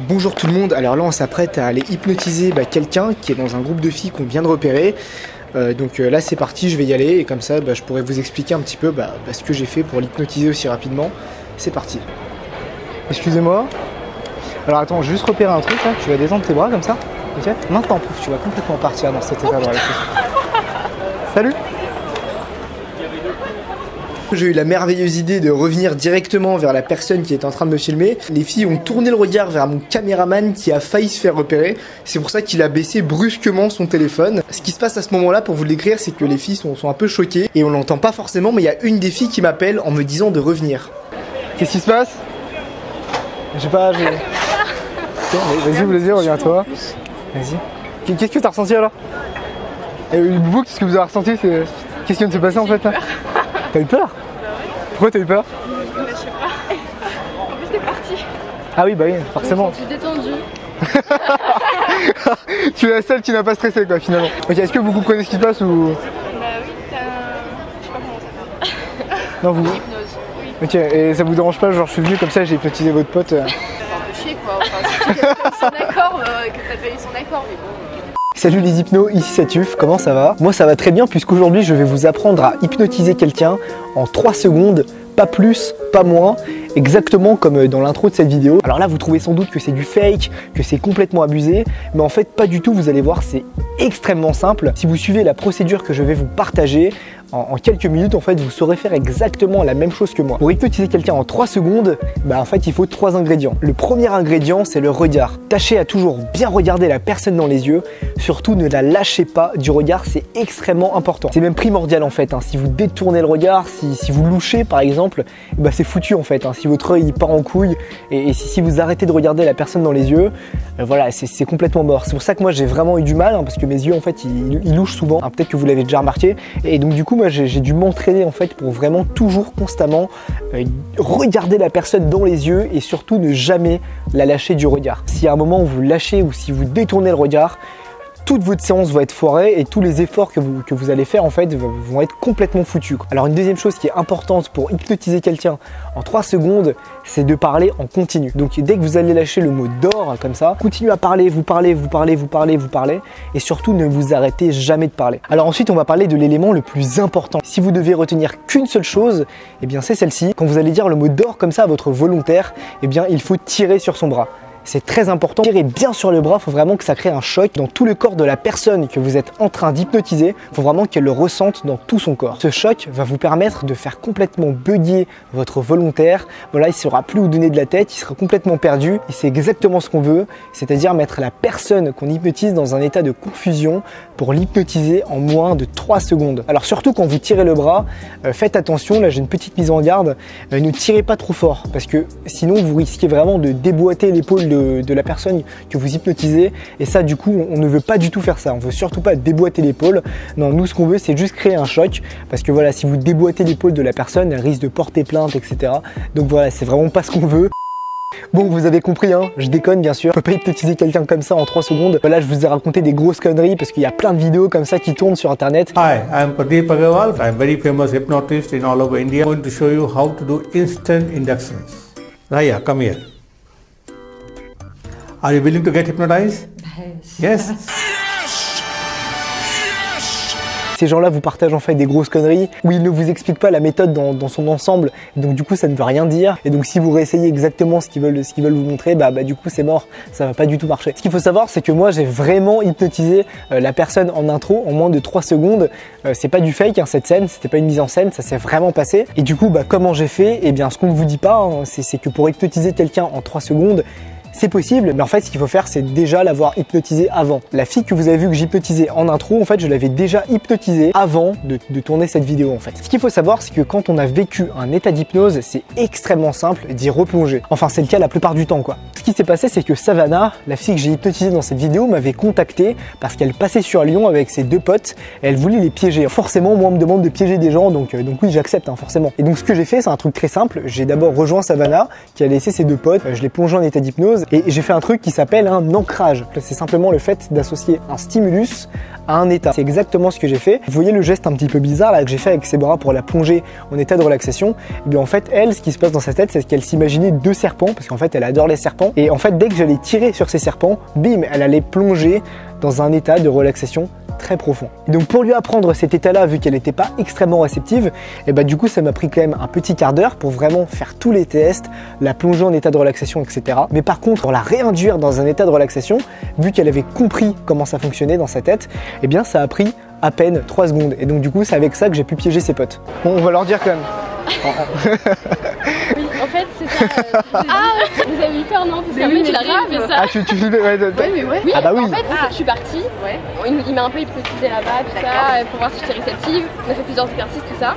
Bonjour tout le monde, alors là on s'apprête à aller hypnotiser quelqu'un qui est dans un groupe de filles qu'on vient de repérer. Donc là c'est parti, je vais y aller et comme ça je pourrais vous expliquer un petit peu ce que j'ai fait pour l'hypnotiser aussi rapidement. C'est parti. Excusez-moi. Alors attends, je vais juste repérer un truc là, tu vas détendre tes bras comme ça. Ok. Maintenant pouf, tu vas complètement partir dans cet état de réalité. Salut. J'ai eu la merveilleuse idée de revenir directement vers la personne qui est en train de me filmer. Les filles ont tourné le regard vers mon caméraman qui a failli se faire repérer. C'est pour ça qu'il a baissé brusquement son téléphone. Ce qui se passe à ce moment-là, pour vous le décrire, c'est que les filles sont un peu choquées. Et on l'entend pas forcément, mais il y a une des filles qui m'appelle en me disant de revenir. Qu'est-ce qui se passe? J'ai pas... Vas-y, reviens-toi. Vas-y. Qu'est-ce que t'as ressenti alors? Vous, qu'est-ce que vous avez ressenti? Qu'est-ce qui vient de se passer en fait là? T'as eu peur? Pourquoi t'as eu peur? Je sais pas. En plus t'es parti. Ah oui, bah oui, forcément. Je suis détendue. Tu es la seule qui n'a pas stressé quoi finalement. Ok, est-ce que vous comprenez ce qui se passe ou... Bah oui, je sais pas comment ça s'appelle. Non, vous... Hypnose, oui. Ok, et ça vous dérange pas, genre je suis venu comme ça, j'ai hypnotisé votre pote C'est un peu chier quoi, enfin si tu as eu son accord, que t'as pas eu son accord, mais bon... Salut les hypnos, ici Satuf, comment ça va? Moi ça va très bien puisqu'aujourd'hui je vais vous apprendre à hypnotiser quelqu'un en 3 secondes, pas plus, pas moins, exactement comme dans l'intro de cette vidéo. Alors là vous trouvez sans doute que c'est du fake, que c'est complètement abusé, mais en fait pas du tout, vous allez voir c'est extrêmement simple. Si vous suivez la procédure que je vais vous partager, en quelques minutes, en fait, vous saurez faire exactement la même chose que moi. Pour hypnotiser quelqu'un en 3 secondes, en fait, il faut 3 ingrédients. Le premier ingrédient, c'est le regard. Tâchez à toujours bien regarder la personne dans les yeux. Surtout, ne la lâchez pas du regard, c'est extrêmement important. C'est même primordial, en fait. Si vous détournez le regard, si vous louchez, par exemple, c'est foutu, en fait. Si votre œil il part en couille et si vous arrêtez de regarder la personne dans les yeux, voilà, c'est complètement mort. C'est pour ça que moi, j'ai vraiment eu du mal, parce que mes yeux, en fait, ils louchent souvent. Peut-être que vous l'avez déjà remarqué. Et donc, du coup, j'ai dû m'entraîner en fait pour vraiment toujours constamment regarder la personne dans les yeux et surtout ne jamais la lâcher du regard. Si à un moment vous lâchez ou si vous détournez le regard, toute votre séance va être foirée et tous les efforts que vous allez faire en fait vont être complètement foutus. Alors une deuxième chose qui est importante pour hypnotiser quelqu'un en 3 secondes, c'est de parler en continu. Donc dès que vous allez lâcher le mot d'or comme ça, continuez à parler, vous parlez et surtout ne vous arrêtez jamais de parler. Alors ensuite on va parler de l'élément le plus important. Si vous devez retenir qu'une seule chose, c'est celle-ci. Quand vous allez dire le mot d'or comme ça à votre volontaire, il faut tirer sur son bras. C'est très important, tirez bien sur le bras, il faut vraiment que ça crée un choc dans tout le corps de la personne que vous êtes en train d'hypnotiser, il faut vraiment qu'elle le ressente dans tout son corps. Ce choc va vous permettre de faire complètement bugger votre volontaire, voilà, il ne saura plus où donner de la tête, il sera complètement perdu et c'est exactement ce qu'on veut, c'est-à-dire mettre la personne qu'on hypnotise dans un état de confusion pour l'hypnotiser en moins de 3 secondes. Alors surtout quand vous tirez le bras, faites attention, là j'ai une petite mise en garde, ne tirez pas trop fort parce que sinon vous risquez vraiment de déboîter l'épaule de la personne que vous hypnotisez et ça du coup on ne veut pas du tout faire ça, on veut surtout pas déboîter l'épaule. Non, nous ce qu'on veut c'est juste créer un choc parce que voilà, si vous déboîtez l'épaule de la personne, elle risque de porter plainte, etc. Donc voilà, c'est vraiment pas ce qu'on veut. Bon, vous avez compris, je déconne bien sûr, on peut pas hypnotiser quelqu'un comme ça en 3 secondes. Là, je vous ai raconté des grosses conneries parce qu'il y a plein de vidéos comme ça qui tournent sur internet. Hi, I'm Pradeep Agarwal. I'm very famous hypnotist in all over India. I'm going to show you how to do instant inductions. Raya, come here. Are you willing to get hypnotized? Yes. Ces gens-là vous partagent en fait des grosses conneries où ils ne vous expliquent pas la méthode dans son ensemble, donc du coup ça ne veut rien dire et donc si vous réessayez exactement ce qu'ils veulent vous montrer, du coup c'est mort, ça va pas du tout marcher. Ce qu'il faut savoir c'est que moi j'ai vraiment hypnotisé la personne en intro en moins de 3 secondes, c'est pas du fake cette scène, c'était pas une mise en scène, ça s'est vraiment passé et du coup comment j'ai fait, ce qu'on ne vous dit pas c'est que pour hypnotiser quelqu'un en 3 secondes, c'est possible, mais en fait ce qu'il faut faire c'est déjà l'avoir hypnotisé avant. La fille que vous avez vu que j'hypnotisais en intro, en fait je l'avais déjà hypnotisée avant de tourner cette vidéo en fait. Ce qu'il faut savoir c'est que quand on a vécu un état d'hypnose, c'est extrêmement simple d'y replonger. Enfin c'est le cas la plupart du temps quoi. Ce qui s'est passé c'est que Savannah, la fille que j'ai hypnotisée dans cette vidéo, m'avait contacté parce qu'elle passait sur Lyon avec ses 2 potes et elle voulait les piéger. Forcément moi on me demande de piéger des gens donc oui j'accepte forcément. Et donc ce que j'ai fait c'est un truc très simple, j'ai d'abord rejoint Savannah qui a laissé ses 2 potes, je l'ai plongé en état d'hypnose l'hypnose et j'ai fait un truc qui s'appelle un ancrage. C'est simplement le fait d'associer un stimulus à un état. C'est exactement ce que j'ai fait. Vous voyez le geste un petit peu bizarre là que j'ai fait avec ses bras pour la plonger en état de relaxation. Et bien en fait, elle, ce qui se passe dans sa tête, c'est qu'elle s'imaginait 2 serpents parce qu'en fait, elle adore les serpents. Et en fait, dès que j'allais tirer sur ces serpents, bim, elle allait plonger dans un état de relaxation très profond. Et donc pour lui apprendre cet état-là, vu qu'elle n'était pas extrêmement réceptive, et bah du coup ça m'a pris quand même un petit quart d'heure pour vraiment faire tous les tests, la plonger en état de relaxation, etc. Mais par contre, pour la réinduire dans un état de relaxation, vu qu'elle avait compris comment ça fonctionnait dans sa tête, et bien ça a pris à peine 3 secondes. Et donc du coup c'est avec ça que j'ai pu piéger ses potes. Bon, on va leur dire quand même. Oui, en fait, c'est ça. Vous avez eu peur, non? Parce qu'en fait, il arrive, il fait ça. Ah, tu flippais, ouais, mais ouais. Ah bah oui. En fait, je suis partie. Ouais. Il m'a un peu hypnotisé là-bas, tout ça, pour voir si j'étais réceptive. On a fait plusieurs exercices, tout ça.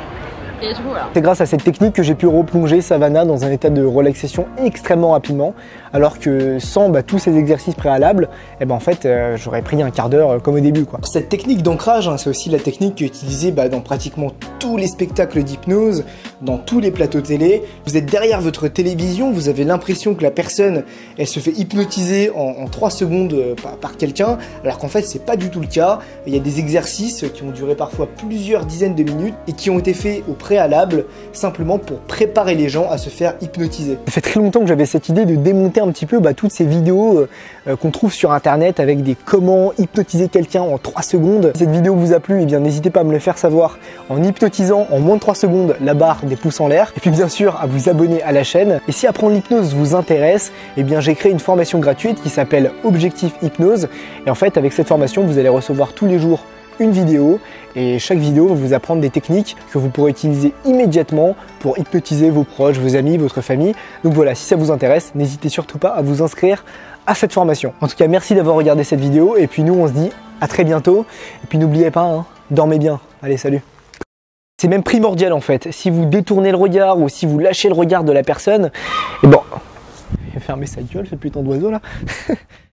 Et du coup, voilà. C'est grâce à cette technique que j'ai pu replonger Savannah dans un état de relaxation extrêmement rapidement, alors que sans tous ces exercices préalables, en fait, j'aurais pris un quart d'heure comme au début, quoi. Cette technique d'ancrage, c'est aussi la technique utilisée dans pratiquement tous les spectacles d'hypnose, dans tous les plateaux télé. Vous êtes derrière votre télévision, vous avez l'impression que la personne, elle se fait hypnotiser en 3 secondes par quelqu'un, alors qu'en fait, c'est pas du tout le cas. Il y a des exercices qui ont duré parfois plusieurs dizaines de minutes et qui ont été faits au préalable, simplement pour préparer les gens à se faire hypnotiser. Ça fait très longtemps que j'avais cette idée de démonter un petit peu toutes ces vidéos qu'on trouve sur internet avec des comment hypnotiser quelqu'un en 3 secondes. Si cette vidéo vous a plu, eh bien n'hésitez pas à me le faire savoir en hypnotisant en moins de 3 secondes la barre des pouces en l'air, et puis bien sûr à vous abonner à la chaîne. Et si apprendre l'hypnose vous intéresse, eh bien j'ai créé une formation gratuite qui s'appelle Objectif Hypnose, et en fait avec cette formation vous allez recevoir tous les jours une vidéo, et chaque vidéo va vous apprendre des techniques que vous pourrez utiliser immédiatement pour hypnotiser vos proches, vos amis, votre famille. Donc voilà, si ça vous intéresse, n'hésitez surtout pas à vous inscrire à cette formation. En tout cas, merci d'avoir regardé cette vidéo, et puis nous on se dit à très bientôt, et puis n'oubliez pas, dormez bien. Allez, salut. C'est même primordial en fait, si vous détournez le regard ou si vous lâchez le regard de la personne, fermez sa gueule ce putain d'oiseau là.